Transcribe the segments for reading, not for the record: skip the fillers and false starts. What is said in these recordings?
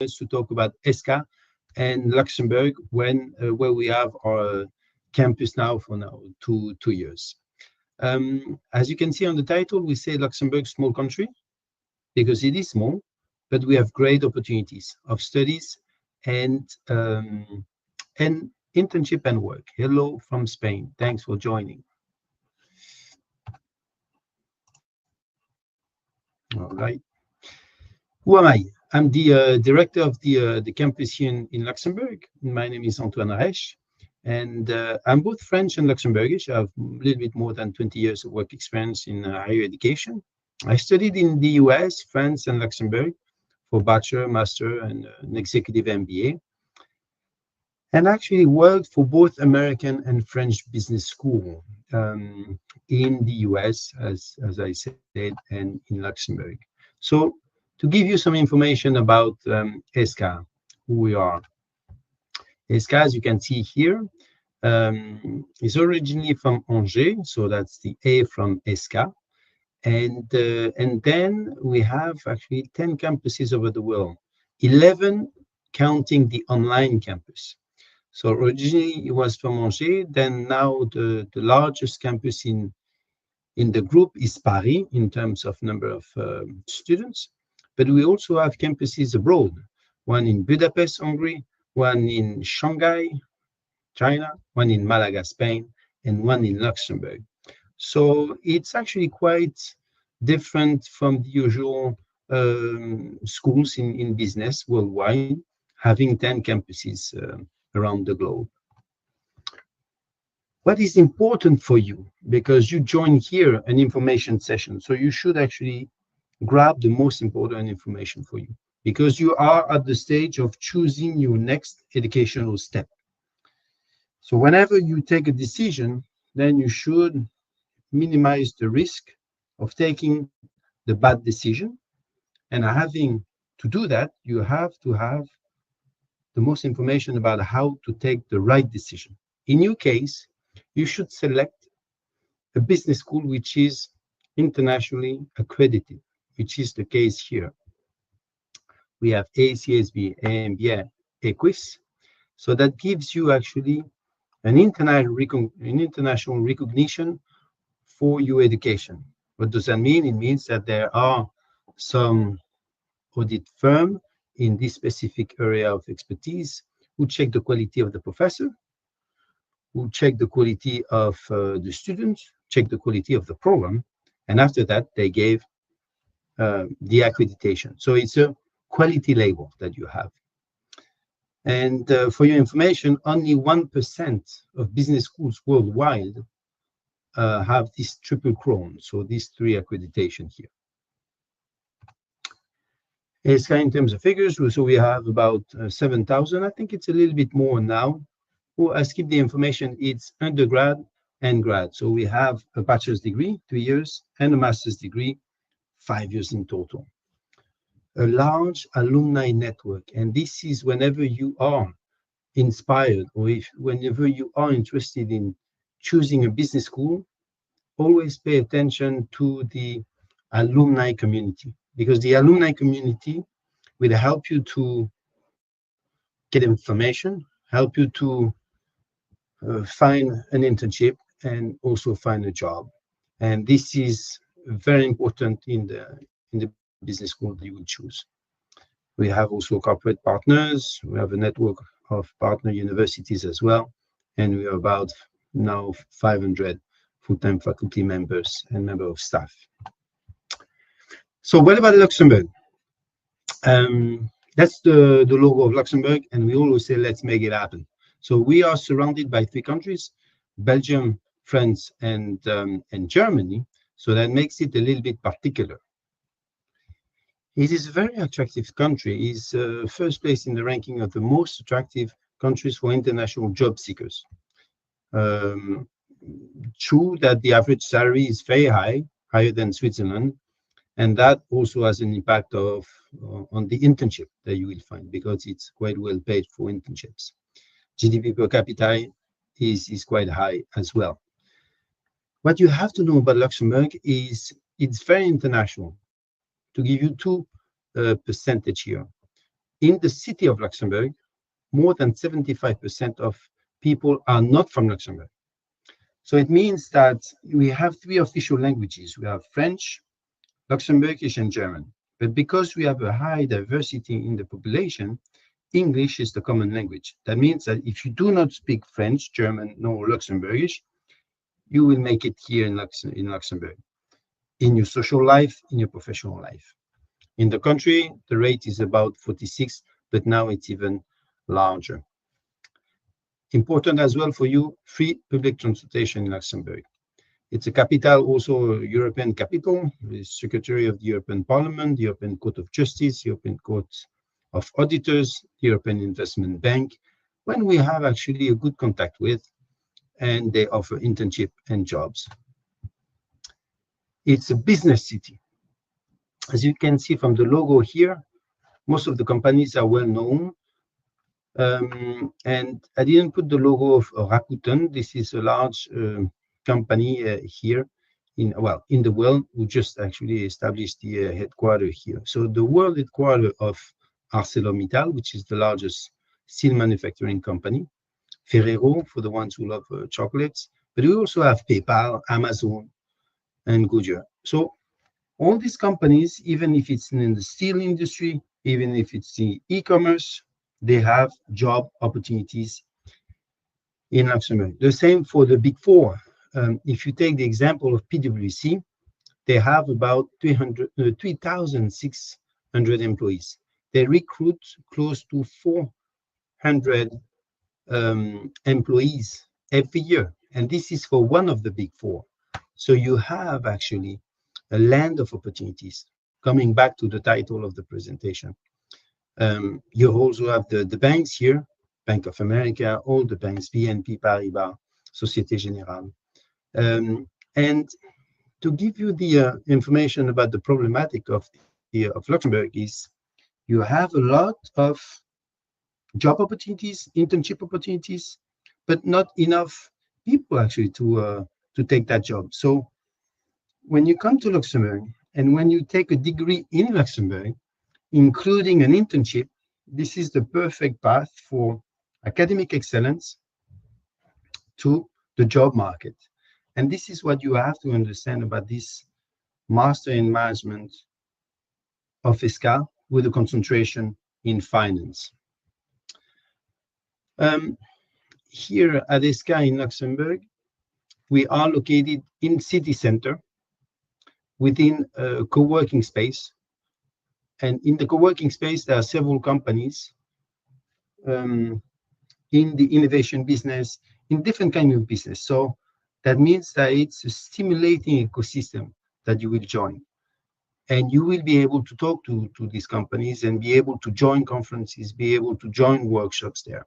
to talk about ESSCA and Luxembourg, where we have our campus now for two years. As you can see on the title, we say Luxembourg, small country, because it is small, but we have great opportunities of studies and internship and work. Hello from Spain. Thanks for joining. All right. Who am I? I'm the director of the campus here in Luxembourg. My name is Antoine Reich, and I'm both French and Luxembourgish. I have a little bit more than 20 years of work experience in higher education. I studied in the US, France, and Luxembourg for bachelor, master, and an executive MBA, and actually worked for both American and French business school in the US, as I said, and in Luxembourg. So to give you some information about ESSCA, who we are. ESSCA, as you can see here, is originally from Angers, so that's the A from ESSCA. And then we have actually 10 campuses over the world, 11 counting the online campus. So originally it was from Angers, then now the largest campus in the group is Paris in terms of number of students. But we also have campuses abroad, one in Budapest, Hungary, one in Shanghai, China, one in Malaga, Spain, and one in Luxembourg. So it's actually quite different from the usual schools in business worldwide, having 10 campuses around the globe. What is important for you, because you join here an information session, so you should actually grab the most important information for you, because you are at the stage of choosing your next educational step. So whenever you take a decision, then you should minimize the risk of taking the bad decision. And having to do that, you have to have the most information about how to take the right decision. In your case, you should select a business school which is internationally accredited, which is the case here. We have ACSB, AMBA, EQUIS. So that gives you actually an international recognition for your education. What does that mean? It means that there are some audit firm in this specific area of expertise who check the quality of the professor, who check the quality of the students, check the quality of the program, and after that they gave the accreditation. So it's a quality label that you have. And for your information, only 1% of business schools worldwide have this triple crown, so these three accreditation here. ESSCA in terms of figures, so we have about 7,000. I think it's a little bit more now. Well, I skip the information. It's undergrad and grad. So we have a bachelor's degree, 3 years, and a master's degree, 5 years in total. A large alumni network, and this is whenever you are inspired, or whenever you are interested in choosing a business school, always pay attention to the alumni community, because the alumni community will help you to get information, help you to find an internship, and also find a job. And this is very important in the business school that you will choose. We have also corporate partners. We have a network of partner universities as well. And we are about now 500 full-time faculty members and member of staff. So what about Luxembourg? That's the logo of Luxembourg, and we always say, let's make it happen. So we are surrounded by 3 countries, Belgium, France, and Germany. So that makes it a little bit particular. It is a very attractive country. It's first place in the ranking of the most attractive countries for international job seekers. True that the average salary is very high, higher than Switzerland, and that also has an impact on the internship that you will find, because it's quite well paid for internships. GDP per capita is quite high as well. What you have to know about Luxembourg is it's very international. To give you 2 percentage here, in the city of Luxembourg, more than 75% of people are not from Luxembourg. So it means that we have 3 official languages. We have French, Luxembourgish, and German. But because we have a high diversity in the population, English is the common language. That means that if you do not speak French, German, nor Luxembourgish, you will make it here in Luxembourg, in your social life, in your professional life. In the country, the rate is about 46, but now it's even larger. Important as well for you, free public transportation in Luxembourg. It's a capital, also a European capital, the Secretary of the European Parliament, the European Court of Justice, European Court of Auditors, the European Investment Bank, when we have actually a good contact with, and they offer internship and jobs. It's a business city. As you can see from the logo here, most of the companies are well known. And I didn't put the logo of Rakuten. This is a large company here in the world, who just actually established the headquarters here. So the world headquarters of ArcelorMittal, which is the largest steel manufacturing company, Ferrero for the ones who love chocolates, but we also have PayPal, Amazon, and Goodyear. So all these companies, even if it's in the steel industry, even if it's in e-commerce, they have job opportunities in Luxembourg. The same for the Big Four. If you take the example of PwC, they have about 3,600 employees. They recruit close to 400 employees every year. And this is for one of the Big Four. So you have actually a land of opportunities, coming back to the title of the presentation. You also have the banks here, Bank of America, all the banks, BNP Paribas, Société Générale. And to give you the information about the problematic of Luxembourg is you have a lot of job opportunities, internship opportunities, but not enough people actually to take that job. So when you come to Luxembourg and when you take a degree in Luxembourg, including an internship, this is the perfect path for academic excellence to the job market. And this is what you have to understand about this Master in Management of ESSCA with a concentration in finance. Here at ESSCA in Luxembourg, we are located in city center within a co-working space. And in the co-working space, there are several companies in the innovation business, in different kinds of business. So that means that it's a stimulating ecosystem that you will join. And you will be able to talk to these companies and be able to join conferences, be able to join workshops there.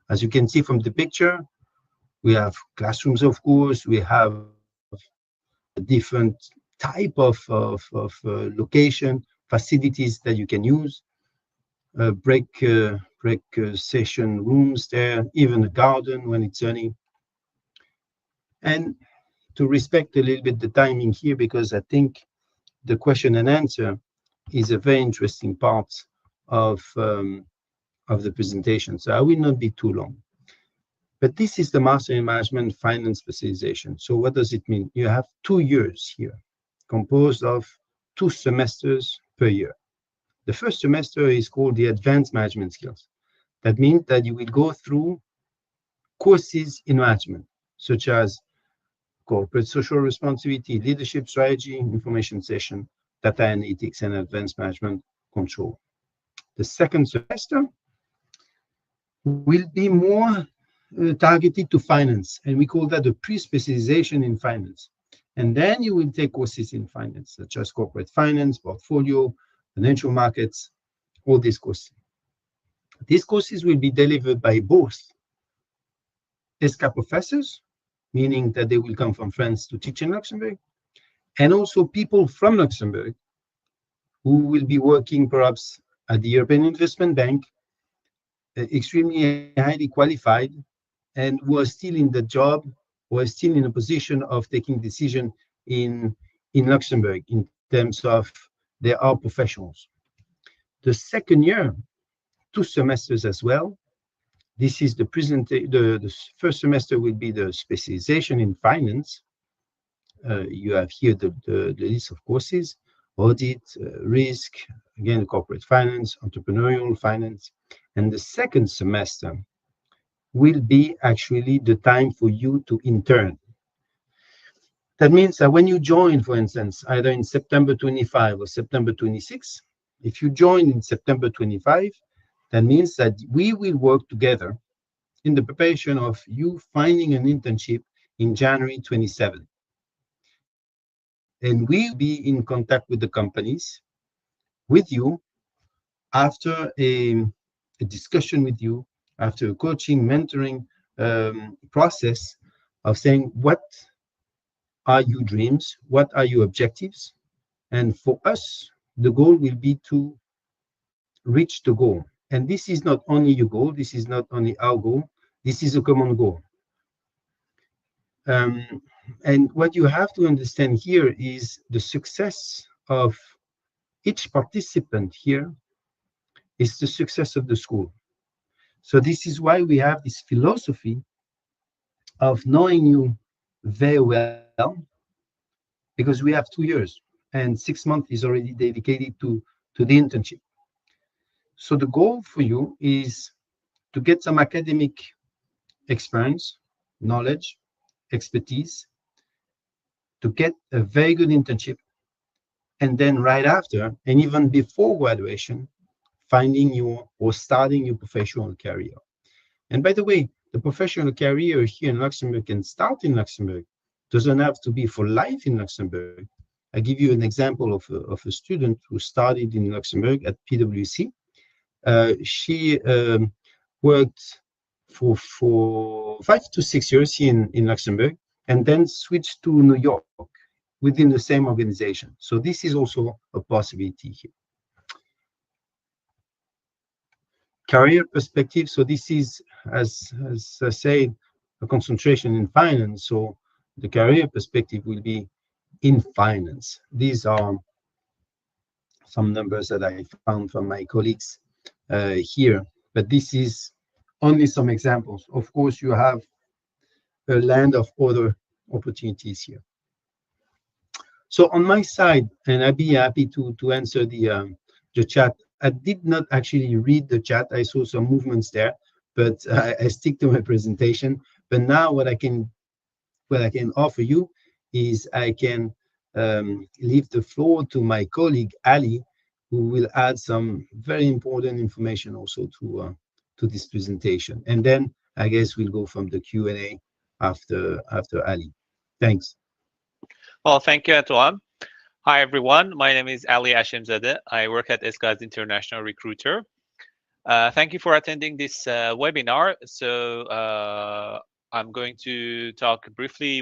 As you can see from the picture, we have classrooms, of course, we have a different type of location, facilities that you can use, break session rooms there, even a garden when it's sunny. And to respect a little bit the timing here, because I think the question and answer is a very interesting part of the presentation. So I will not be too long. But this is the Master in Management Finance Specialization. So what does it mean? You have 2 years here, composed of 2 semesters per year. The first semester is called the Advanced Management Skills. That means that you will go through courses in management, such as corporate social responsibility, leadership strategy, information session, data analytics, and advanced management control. The second semester will be more targeted to finance, and we call that a pre-specialization in finance. And then you will take courses in finance, such as corporate finance, portfolio, financial markets, all these courses. These courses will be delivered by both ESSCA professors, meaning that they will come from France to teach in Luxembourg, and also people from Luxembourg who will be working perhaps at the European Investment Bank, extremely highly qualified, and who are still in the job, or are still in a position of taking decision in Luxembourg in terms of they are professionals. The second year 2 semesters as well. This is the first semester will be the specialization in finance. You have here the list of courses: audit, risk, again, corporate finance, entrepreneurial finance. And the second semester will be actually the time for you to intern. That means that when you join, for instance, either in September 25 or September 26, if you join in September 25, that means that we will work together in the preparation of you finding an internship in January 27. And we will be in contact with the companies, with you, after a discussion with you, after a coaching, mentoring process of saying, what are your dreams? What are your objectives? And for us, the goal will be to reach the goal. And this is not only your goal, this is not only our goal, this is a common goal. And what you have to understand here is the success of each participant here is the success of the school. So this is why we have this philosophy of knowing you very well, because we have 2 years and 6 months is already dedicated to the internship. So the goal for you is to get some academic experience, knowledge, expertise, to get a very good internship, and then right after, and even before graduation, finding your or starting your professional career. And by the way, the professional career here in Luxembourg can start in Luxembourg. Doesn't have to be for life in Luxembourg. I give you an example of a student who started in Luxembourg at PwC. She worked for 5 to 6 years here in Luxembourg, and then switched to New York within the same organization. So this is also a possibility here. Career perspective. So this is, as I said, a concentration in finance. So the career perspective will be in finance. These are some numbers that I found from my colleagues here, but this is only some examples. Of course, you have a land of other opportunities here. So on my side, and I'd be happy to answer the chat. I did not actually read the chat. I saw some movements there, but I stick to my presentation. But now what I can offer you is I can leave the floor to my colleague Ali, who will add some very important information also to this presentation. And then I guess we'll go from the Q&A after Ali. Thanks. Well, thank you, Antoine. Hi, everyone. My name is Ali Hashemzadeh. I work at ESSCA as international recruiter. Thank you for attending this webinar. So I'm going to talk briefly,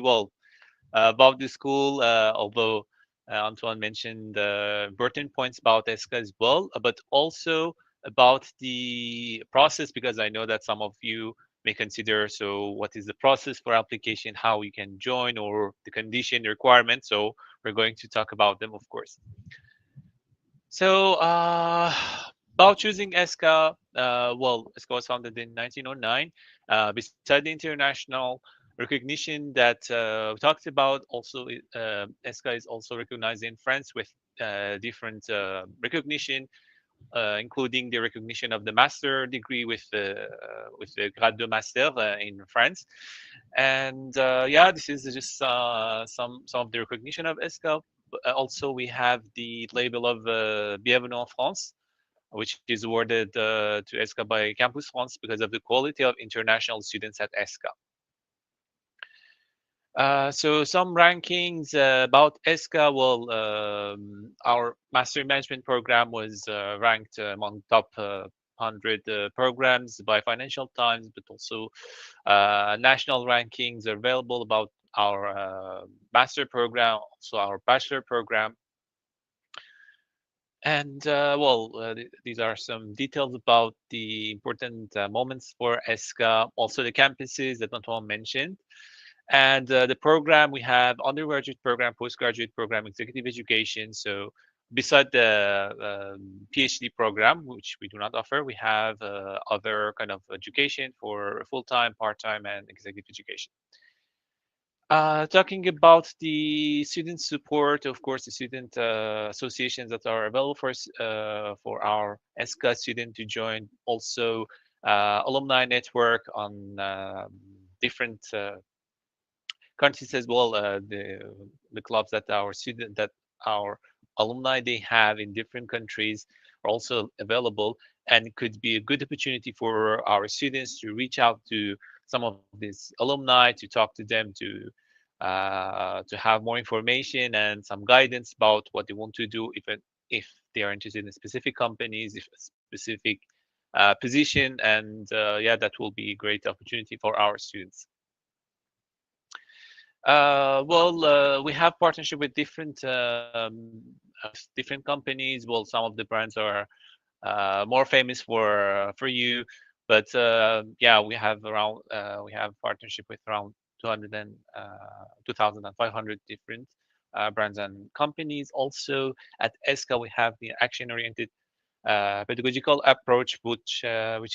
about the school, although Antoine mentioned important points about ESSCA as well, but also about the process, because I know that some of you may consider, so what is the process for application, how you can join, or the condition requirements. So we're going to talk about them, of course. So about choosing ESSCA, ESSCA was founded in 1909. Beside the international recognition that we talked about, also ESSCA is also recognized in France with different recognition, including the recognition of the master degree with the grade de master in France. And yeah, this is just some of the recognition of ESSCA. Also, we have the label of Bienvenue en France, which is awarded to ESSCA by Campus France because of the quality of international students at ESSCA. So some rankings about ESSCA. Our master management program was ranked among top 100 programs by Financial Times, but also national rankings are available about our master program, also our bachelor program. And these are some details about the important moments for ESSCA, also the campuses that Antoine mentioned. And the program, we have undergraduate program, postgraduate program, executive education. So beside the PhD program, which we do not offer, we have other kind of education for full-time, part-time, and executive education. Talking about the student support, of course, the student associations that are available for our ESSCA student to join. Also, alumni network on different countries as well. The clubs that our alumni they have in different countries are also available, and it could be a good opportunity for our students to reach out to some of these alumni, to talk to them, to have more information and some guidance about what they want to do, if they are interested in specific companies, if a specific position, and yeah, that will be a great opportunity for our students. We have partnership with different companies. Well, some of the brands are more famous for you, but yeah, we have partnership with around 2,500 different brands and companies. Also, at ESSCA, we have the action-oriented pedagogical approach, which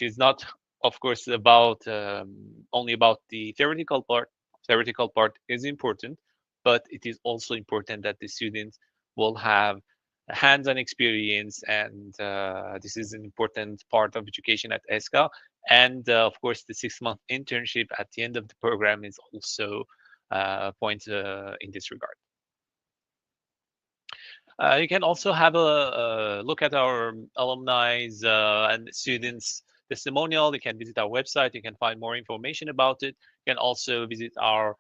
is not, of course, about only about the theoretical part. Theoretical part is important, but it is also important that the students will have a hands-on experience, and this is an important part of education at ESSCA. And of course, the 6-month internship at the end of the program is also a point in this regard. You can also have a look at our alumni and students testimonial. You can visit our website. You can find more information about it. You can also visit our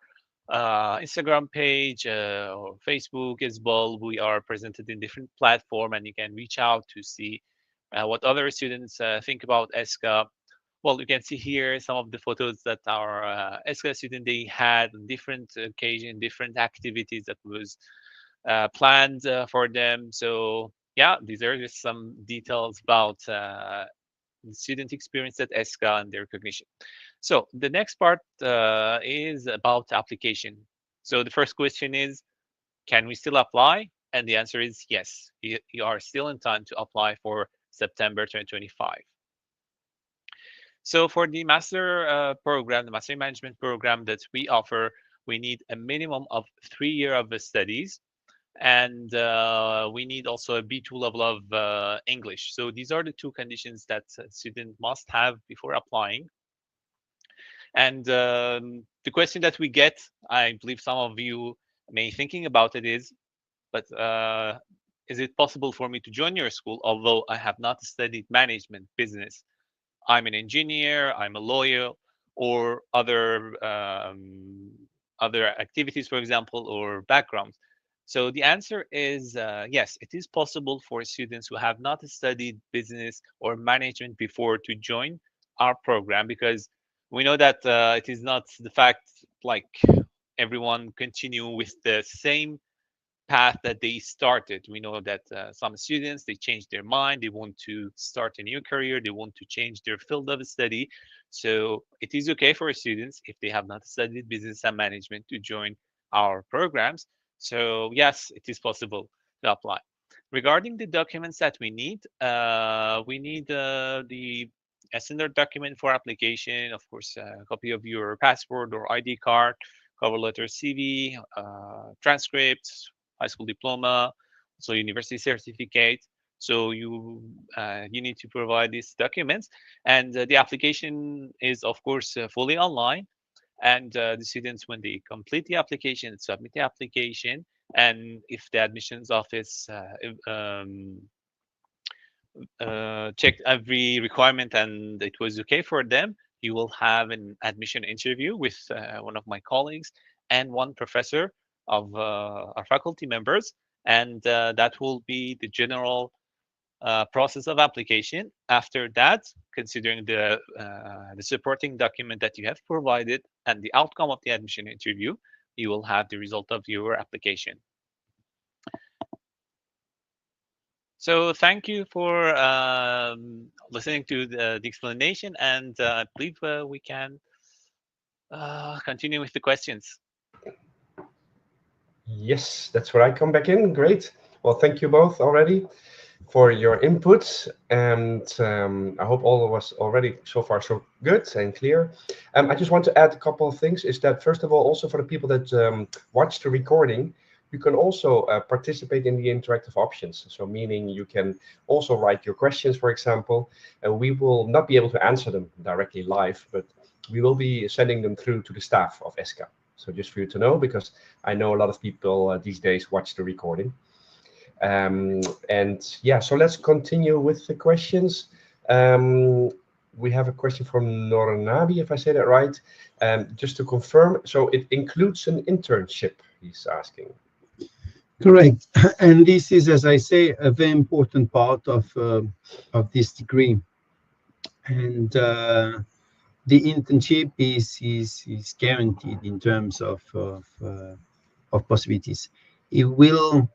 Instagram page or Facebook as well. We are presented in different platforms, and you can reach out to see what other students think about ESSCA. Well, you can see here some of the photos that our ESSCA student they had on different occasions, different activities that was planned for them. So yeah, these are just some details about the student experience at ESSCA and their recognition. So the next part is about application. So the first question is, can we still apply? And the answer is yes. You are still in time to apply for September 2025. So for the master program, the master management program that we offer, we need a minimum of 3 years of studies, and we need also a B2 level of English. So these are the two conditions that a student must have before applying. And the question that we get, I believe some of you may thinking about it but is it possible for me to join your school although I have not studied management business? I'm an engineer, I'm a lawyer, or other activities, for example, or backgrounds. So the answer is yes, it is possible for students who have not studied business or management before to join our program, because we know that it is not the fact like everyone continue with the same path that they started. We know that some students they change their mind, they want to start a new career, they want to change their field of study. So it is okay for students if they have not studied business and management to join our programs. So yes, it is possible to apply. Regarding the documents that we need the a standard document for application, of course, a copy of your passport or ID card, cover letter, CV, transcripts, high school diploma, so university certificate. So you need to provide these documents, and the application is of course fully online. And the students, when they complete the application, submit the application, and if the admissions office checked every requirement and it was okay for them, you will have an admission interview with one of my colleagues and one professor of our faculty members, and that will be the general process of application. After that, considering the supporting document that you have provided and the outcome of the admission interview, you will have the result of your application. So thank you for listening to the explanation, and I believe we can continue with the questions. Yes, that's where I come back in. Great. Well, thank you both already for your inputs, and I hope all was already so far so good and clear. I just want to add a couple of things. Is that first of all, also for the people that watch the recording, you can also participate in the interactive options. So meaning you can also write your questions, for example, and we will not be able to answer them directly live, but we will be sending them through to the staff of ESSCA. So just for you to know, because I know a lot of people these days watch the recording. And yeah, so let's continue with the questions. We have a question from Nornabi, if I say that right. Just to confirm, so it includes an internship, he's asking. Correct. And this is, as I say, a very important part of this degree. And the internship is guaranteed in terms of possibilities. It will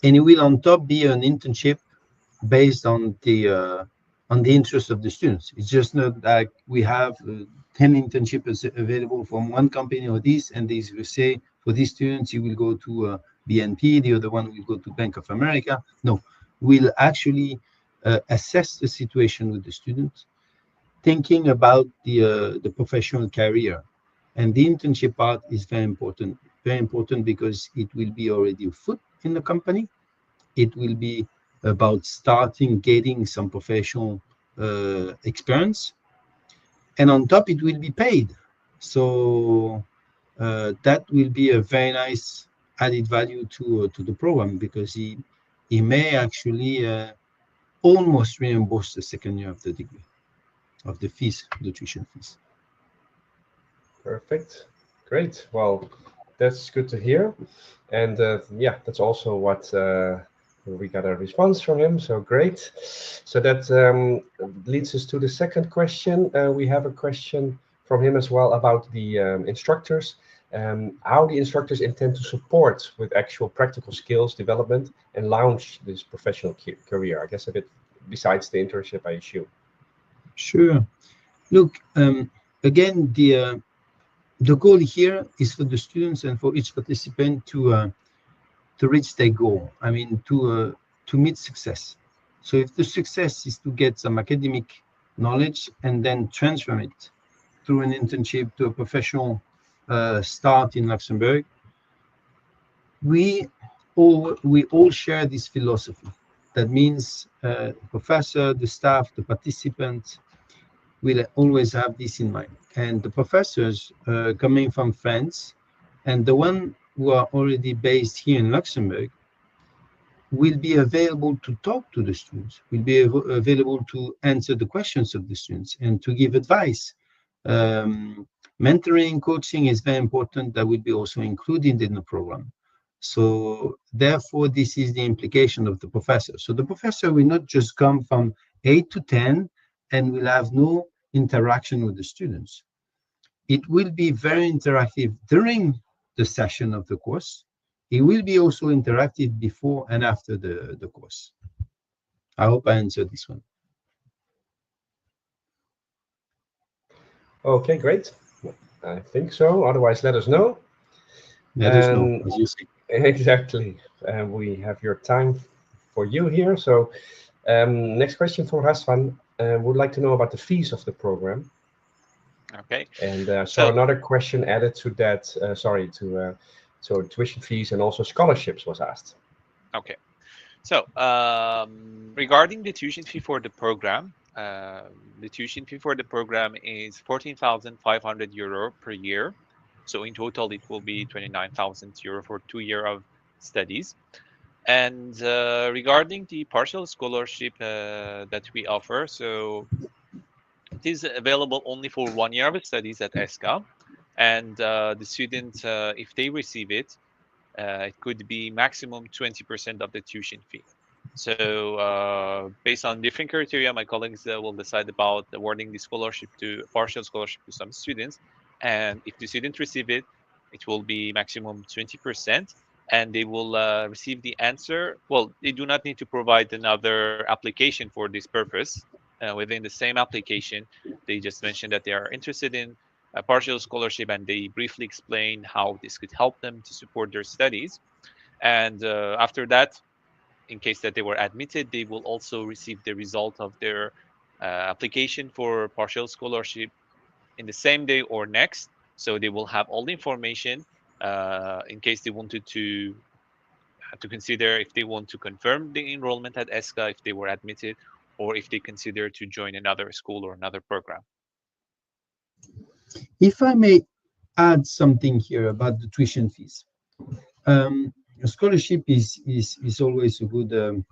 on top be an internship based on the interest of the students. It's just not like we have 10 internships available from one company or this, and this will say for these students you will go to BNP, the other one will go to Bank of America. No, we'll actually assess the situation with the students, thinking about the professional career. And the internship part is very important because it will be already a foot in the company. It will be about starting getting some professional experience, and on top it will be paid. So that will be a very nice added value to the program, because he may actually almost reimburse the second year of the degree, of the fees, the tuition fees. Perfect. Great. Well, that's good to hear. And yeah, that's also what we got a response from him. So great. So that leads us to the second question. We have a question from him as well about the instructors, how the instructors intend to support with actual practical skills development and launch this professional career. I guess a bit besides the internship, I assume. Sure. Look, again, the goal here is for the students and for each participant to reach their goal. I mean, to meet success. So if the success is to get some academic knowledge and then transfer it through an internship to a professional start in Luxembourg, we all share this philosophy. That means professor, the staff, the participants will always have this in mind. And the professors coming from France and the one who are already based here in Luxembourg will be available to talk to the students, will be available to answer the questions of the students and to give advice. Mentoring, coaching is very important. That will be also included in the program. So therefore, this is the implication of the professor. So the professor will not just come from 8 to 10 and will have no interaction with the students. It will be very interactive during the session of the course. It will be also interactive before and after the course. I hope I answered this one. Okay, great. I think so. Otherwise, let us know. Let us know, as you say. Exactly. We have your time for you here. So next question for Hassan. Would like to know about the fees of the program. Okay. And so another question added to that, so tuition fees and also scholarships was asked. Okay. So regarding the tuition fee for the program, the tuition fee for the program is 14,500 euro per year. So in total, it will be 29,000 euro for 2 years of studies. And regarding the partial scholarship that we offer, so it is available only for 1 year of studies at ESSCA. And the student, if they receive it, it could be maximum 20% of the tuition fee. So based on different criteria, my colleagues will decide about awarding the scholarship to partial scholarship to some students. And if the student receive it, it will be maximum 20%, and they will receive the answer. Well, they do not need to provide another application for this purpose. Within the same application, they just mention that they are interested in a partial scholarship, and they briefly explain how this could help them to support their studies. And after that, in case that they were admitted, they will also receive the result of their application for partial scholarship in the same day or next. So they will have all the information in case they wanted to consider if they want to confirm the enrollment at ESSCA, if they were admitted, or if they consider to join another school or another program. If I may add something here about the tuition fees. A scholarship is always a good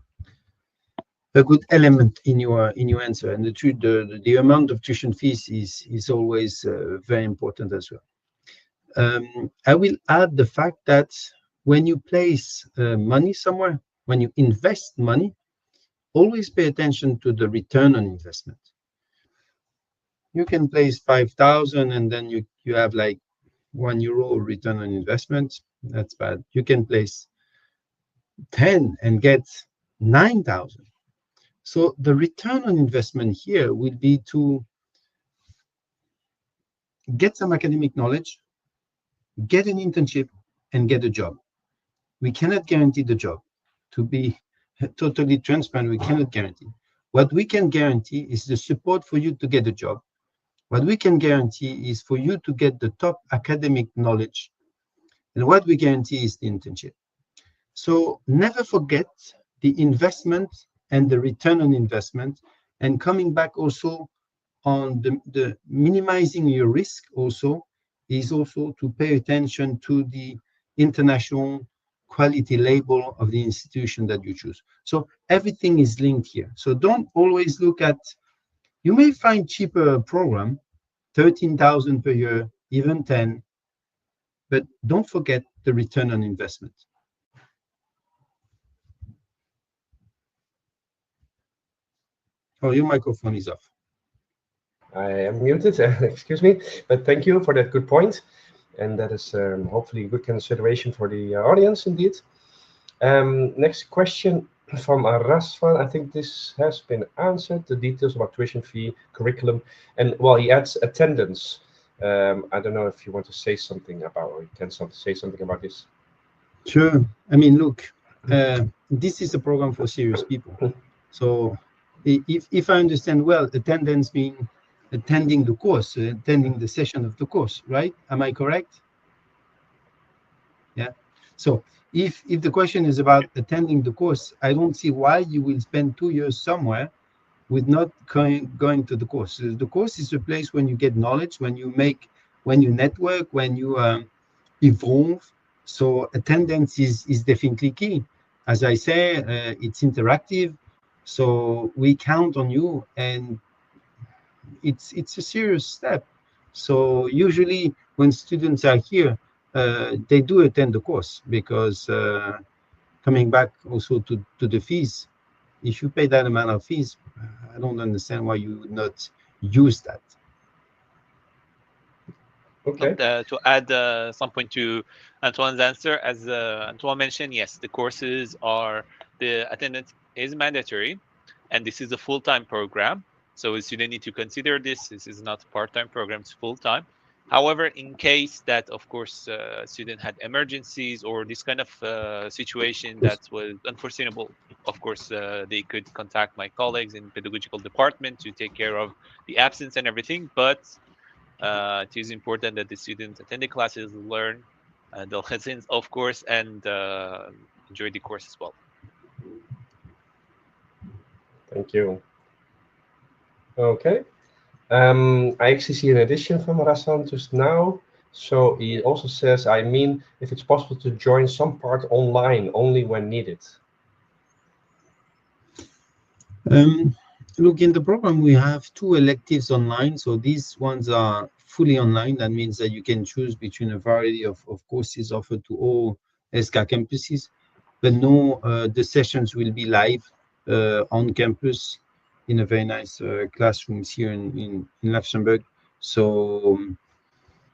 element in your answer, and the amount of tuition fees is always very important as well. I will add the fact that when you place money somewhere, when you invest money, always pay attention to the return on investment. You can place 5,000 and then you have like €1 return on investment. That's bad. You can place 10 and get 9,000. So the return on investment here will be to get some academic knowledge, get an internship, and get a job. We cannot guarantee the job. To be totally transparent, we cannot guarantee. What we can guarantee is the support for you to get a job. What we can guarantee is for you to get the top academic knowledge. And what we guarantee is the internship. So never forget the investment and the return on investment, and coming back also on the minimizing your risk also is also to pay attention to the international quality label of the institution that you choose. So everything is linked here. So don't always look at, you may find cheaper program, 13,000 per year, even 10, but don't forget the return on investment. Oh, your microphone is off. I am muted, excuse me, but thank you for that good point. And that is hopefully a good consideration for the audience indeed. Next question from Rasvan. I think this has been answered, the details about tuition fee, curriculum, and well, he adds attendance. I don't know if you want to say something about, or you can say something about this. Sure. I mean, look, this is a program for serious people. So if I understand well, attendance means attending the course, attending the session of the course, right? Am I correct? Yeah. So if the question is about attending the course, I don't see why you will spend 2 years somewhere with not going to the course. The course is a place when you get knowledge, when you network, when you evolve. So attendance is definitely key. As I say, it's interactive. So we count on you, and it's a serious step. So usually when students are here, they do attend the course because coming back also to the fees, if you pay that amount of fees, I don't understand why you would not use that. Okay. To add some point to Antoine's answer, as Antoine mentioned, yes, the attendance is mandatory, and this is a full-time program. So a student need to consider this. This is not a part-time program, it's full-time. However, in case that, of course, student had emergencies or this kind of situation that was unforeseeable, of course, they could contact my colleagues in pedagogical department to take care of the absence and everything. But it is important that the students attend the classes, learn the lessons, of course, and enjoy the course as well. Thank you. Okay. I actually see an addition from Rassan just now. So he also says, I mean, if it's possible to join some part online only when needed. Look, in the program, we have 2 electives online. So these ones are fully online. That means that you can choose between a variety of courses offered to all ESSCA campuses. But no, the sessions will be live on campus in a very nice classrooms here in Luxembourg. So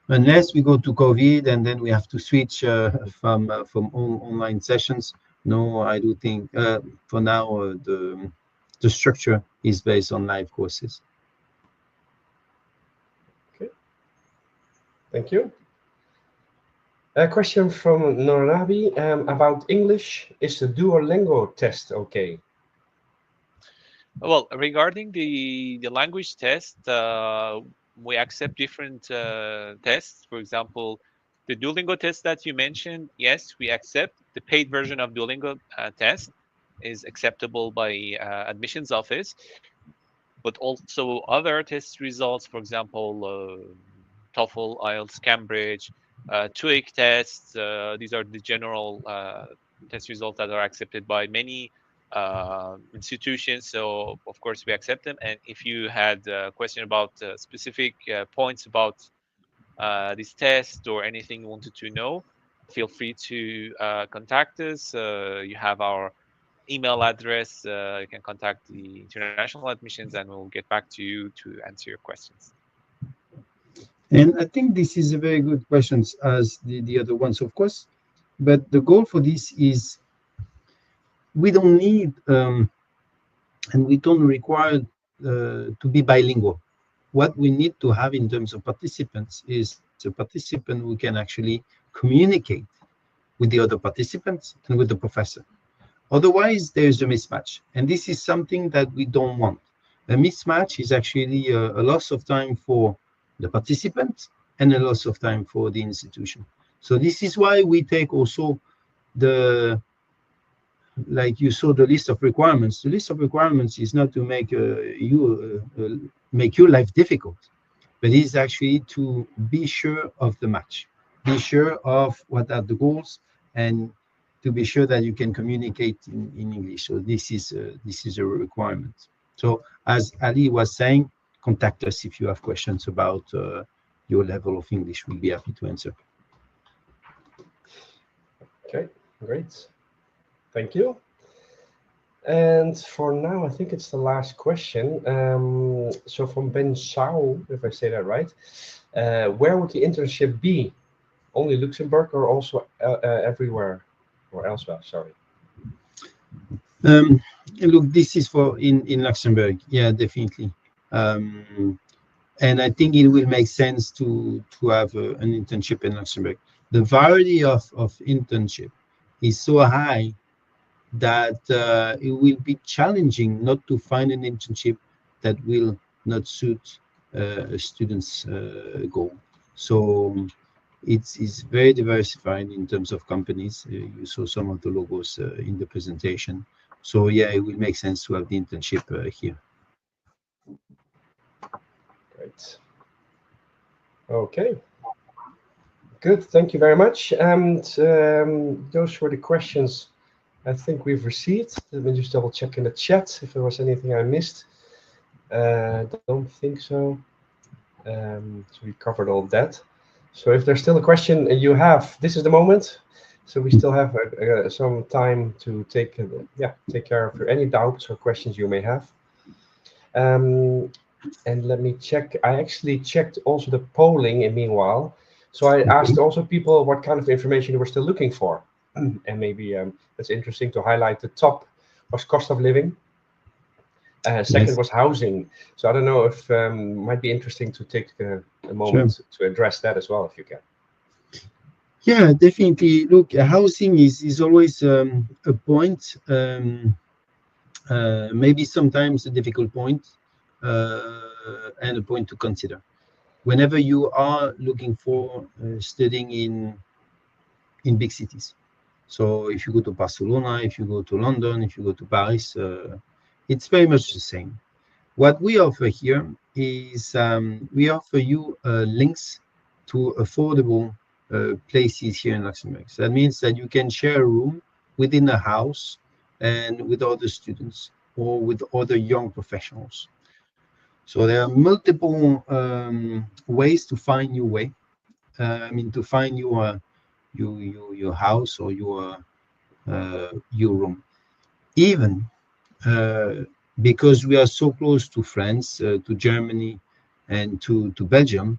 unless we go to COVID and then we have to switch from online sessions, no, I do think for now the structure is based on live courses. Okay, thank you. A question from Norabi about English. Is the Duolingo test okay? Well, regarding the language test, we accept different tests. For example, the Duolingo test that you mentioned, yes, we accept. The paid version of Duolingo test is acceptable by admissions office, but also other test results, for example, TOEFL, IELTS, Cambridge, TOEIC tests. These are the general test results that are accepted by many institutions. So of course we accept them. And if you had a question about specific points about this test or anything you wanted to know, feel free to contact us. You have our email address. You can contact the international admissions and we'll get back to you to answer your questions. And I think this is a very good question as the other ones, of course. But the goal for this is we don't need and we don't require to be bilingual. What we need to have in terms of participants is a participant who can actually communicate with the other participants and with the professor. Otherwise, there's a mismatch. And this is something that we don't want. A mismatch is actually a loss of time for the participant and a loss of time for the institution. So this is why we take also like you saw the list of requirements. The list of requirements is not to make make your life difficult, but is actually to be sure of the match, be sure of what are the goals, and to be sure that you can communicate in English. So this is a requirement. So as Ali was saying, contact us if you have questions about your level of English. We'll be happy to answer. Okay, great. Thank you. And for now, I think it's the last question. So from Ben Shao, if I say that right, where would the internship be? Only Luxembourg or also everywhere or elsewhere? Sorry. Look, this is for in Luxembourg. Yeah, definitely. And I think it will make sense to have an internship in Luxembourg. The variety of internship is so high that it will be challenging not to find an internship that will not suit a student's goal. So it's very diversified in terms of companies. You saw some of the logos in the presentation. So yeah, it will make sense to have the internship here. Great. Okay. Good. Thank you very much. And those were the questions I think we've received. Let me just double check in the chat if there was anything I missed. Don't think so. So we covered all that. So if there's still a question you have, this is the moment. So we still have some time to take care of any doubts or questions you may have. And let me check. I actually checked also the polling in meanwhile. So I asked also people what kind of information they were still looking for. And maybe that's interesting to highlight. The top was cost of living. Second was housing. So I don't know if might be interesting to take a moment to address that as well, if you can. Yeah, definitely. Look, housing is always a point, maybe sometimes a difficult point, and a point to consider. Whenever you are looking for studying in big cities. So if you go to Barcelona, if you go to London, if you go to Paris, it's very much the same. What we offer here is we offer you links to affordable places here in Luxembourg. So that means that you can share a room within a house and with other students or with other young professionals. So there are multiple ways to find your way. To find your house or your room. Even because we are so close to France, to Germany, and to Belgium,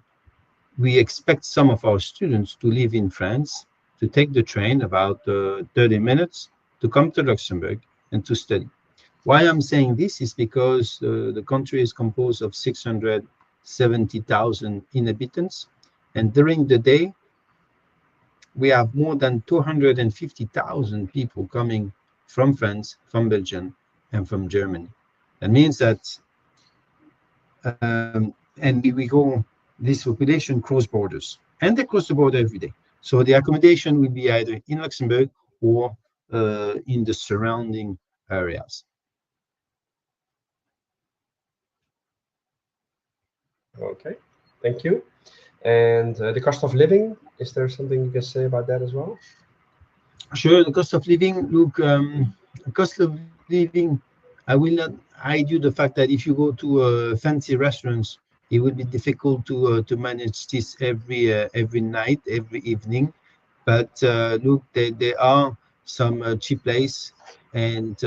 we expect some of our students to live in France, to take the train about 30 minutes, to come to Luxembourg and to study. Why I'm saying this is because the country is composed of 670,000 inhabitants, and during the day, we have more than 250,000 people coming from France, from Belgium, and from Germany. That means that, and we go, this population cross borders, and they cross the border every day. So the accommodation will be either in Luxembourg or in the surrounding areas. Okay, thank you. And the cost of living, is there something you can say about that as well? Sure, the cost of living, look, cost of living, I will not hide you the fact that if you go to fancy restaurants, it will be difficult to manage this every night, every evening. But look, there are some cheap place, and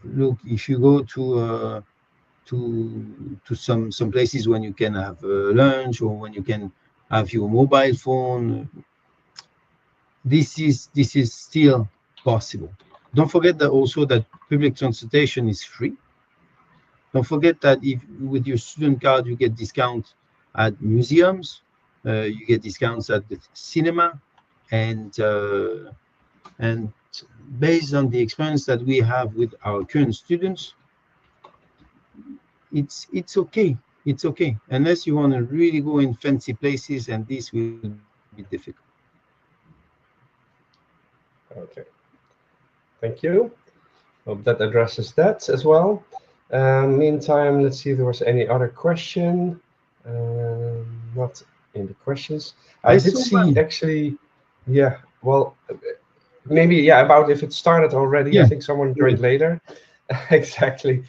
look, if you go to some places when you can have lunch or when you can have your mobile phone, this is still possible. Don't forget that also that public transportation is free. Don't forget that if with your student card you get discounts at museums, you get discounts at the cinema, and based on the experience that we have with our current students, it's okay. It's okay, unless you want to really go in fancy places, and this will be difficult. Okay, thank you. Hope that addresses that as well. Meantime, let's see if there was any other question. Not in the questions. I did see actually, yeah, well, maybe, yeah, about if it started already. Yeah. I think someone joined later. Exactly.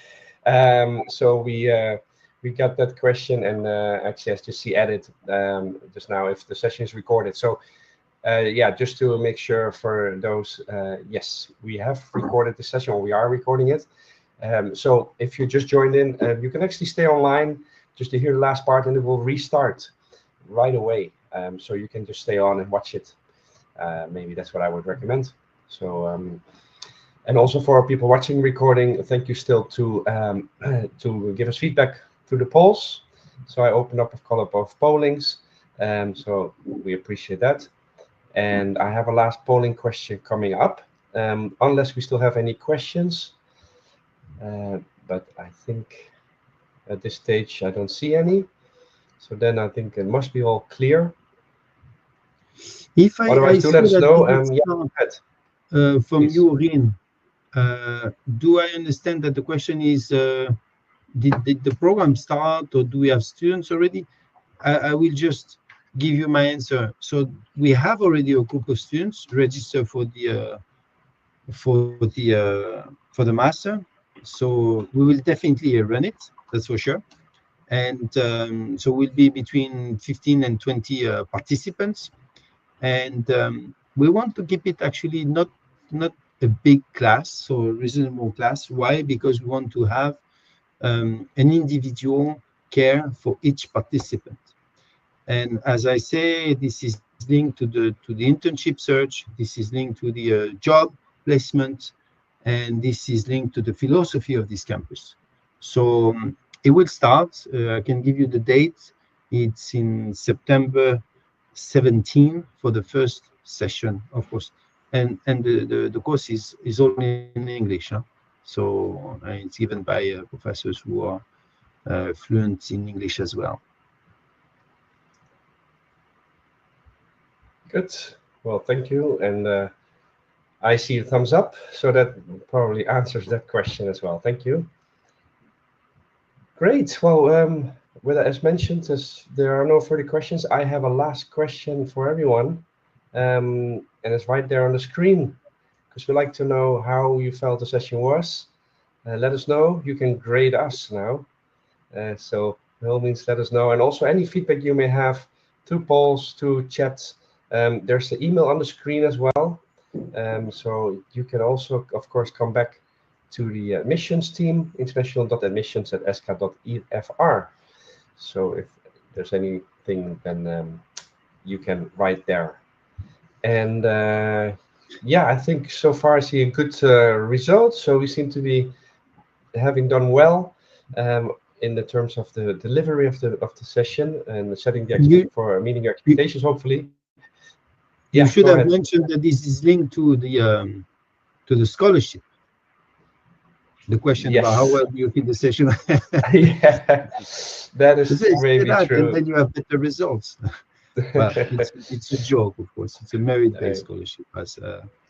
So we got that question, and actually, as you see, added just now if the session is recorded. So yeah, just to make sure for those, yes, we have recorded the session, or we are recording it. So if you just joined in, you can actually stay online just to hear the last part, and it will restart right away. So you can just stay on and watch it. Maybe that's what I would recommend. So, and also for people watching recording, thank you still to give us feedback through the polls. So I opened up a couple of pollings. So we appreciate that. And I have a last polling question coming up, unless we still have any questions. But I think at this stage, I don't see any. So then I think it must be all clear. If I Otherwise, do let us know. Yeah, from please. you, Rin, do I understand that the question is, did the program start, or do we have students already? I will just give you my answer. So we have already a group of students registered for the master. So we will definitely run it. That's for sure. And so we'll be between 15 and 20 participants. And we want to keep it actually not a big class, so a reasonable class. Why? Because we want to have an individual care for each participant. And as I say, this is linked to the internship search. This is linked to the job placement, and this is linked to the philosophy of this campus. So it will start. I can give you the date. It's in September 17 for the first session, of course, and the course is all in English, huh? So it's given by professors who are fluent in English as well. Good. Well, thank you. And I see a thumbs up, so that probably answers that question as well. Thank you. Great. Well, as mentioned, as there are no further questions, I have a last question for everyone. And it's right there on the screen, because we'd like to know how you felt the session was. Let us know. You can grade us now. So by all means, let us know. And also any feedback you may have through polls, through chats. There's the email on the screen as well. So you can also, of course, come back to the admissions team, international.admissions@essca.fr. So if there's anything, then you can write there. And yeah, I think so far I see a good result. So we seem to be having done well in the terms of the delivery of the session and setting the for meeting your expectations, hopefully. You should go have ahead. mentioned that this is linked to the scholarship. The question about how Yes. well do you feel the session. Yeah, that is Say maybe that, and true. then you have better results. Well, it's a joke, of course. It's a merit-based scholarship, as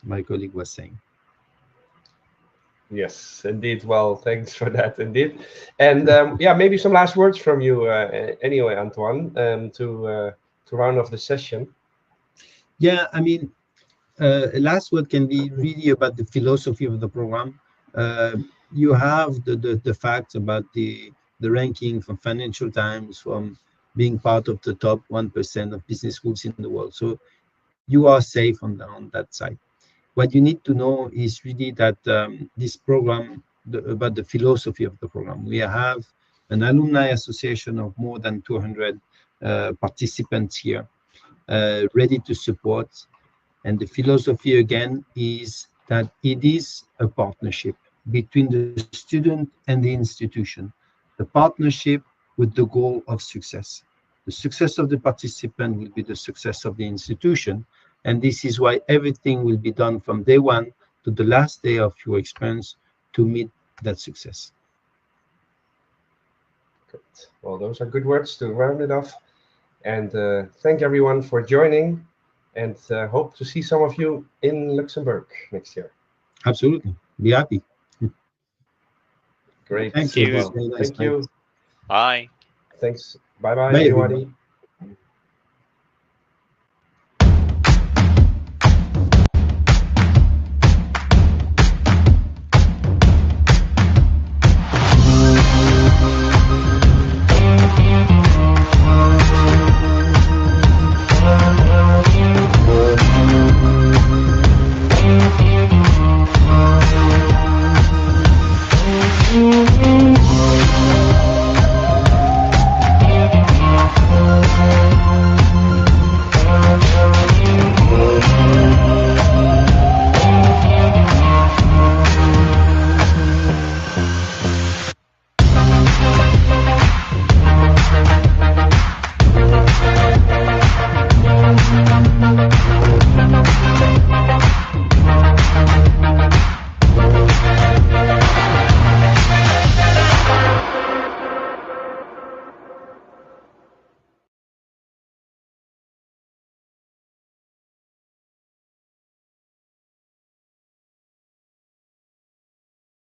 my colleague was saying. Yes, indeed. Well, thanks for that, indeed. And yeah, maybe some last words from you, anyway, Antoine, to round off the session. Yeah, I mean, last word can be really about the philosophy of the program. You have the facts about the ranking from Financial Times, from being part of the top 1% of business schools in the world. So you are safe on that side. What you need to know is really that this program, about the philosophy of the program. We have an alumni association of more than 200 participants here, ready to support. And the philosophy again is that it is a partnership between the student and the institution, the partnership with the goal of success. The success of the participant will be the success of the institution. And this is why everything will be done from day one to the last day of your experience to meet that success. Good. Well, those are good words to round it off. And thank everyone for joining, and hope to see some of you in Luxembourg next year. Absolutely. Be happy. Great. Thank you. Well, Thank you. Bye. Thanks. Bye-bye, Bye, everybody. everyone.